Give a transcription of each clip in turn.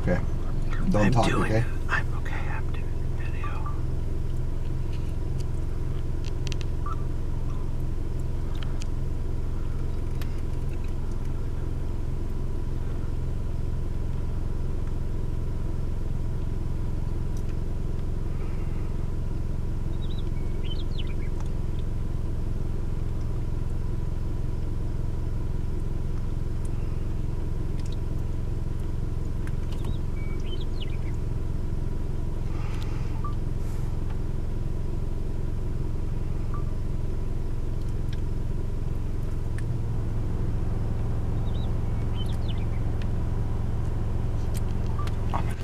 Okay. Don't talk, okay? I'm okay. I'm doing video.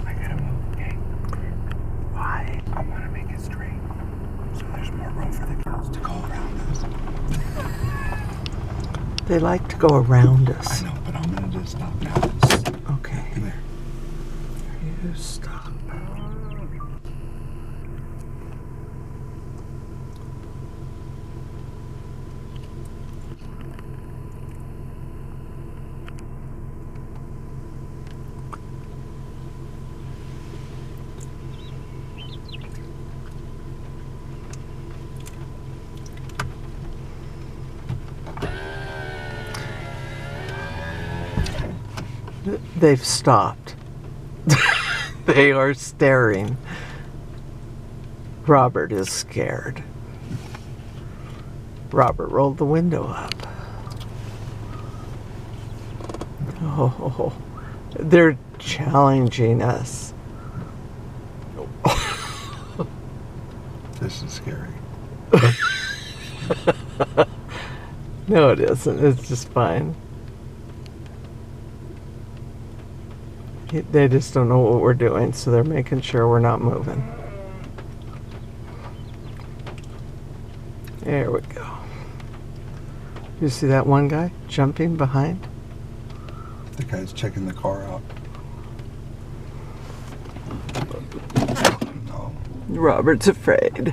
I gotta move, okay? Why? I want to make it straight. So there's more room for the girls to go around us. They like to go around I us. know, but I'm gonna just stop now. Okay. Come here. You stop. They've stopped. They are staring. Robert is scared. Robert rolled the window up. Oh, they're challenging us. This is scary. No, it isn't. It's just fine. They just don't know what we're doing, so they're making sure we're not moving. There we go. You see that one guy jumping behind? The guy's checking the car out. No. Robert's afraid.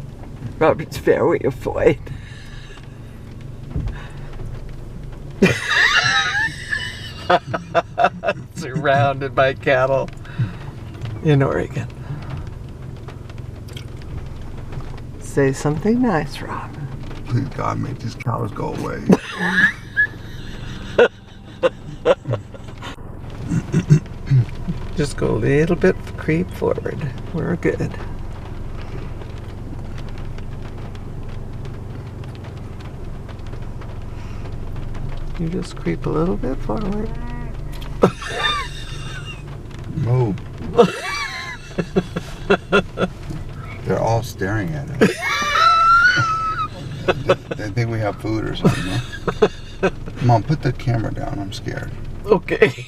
Robert's very afraid. Surrounded by cattle in Oregon. Say something nice, Rob. Please, God, make these cows go away. Just go a little bit creep forward. We're good. You just creep a little bit forward. Move. They're all staring at us. They think we have food or something. Huh? Mom, put the camera down. I'm scared. Okay.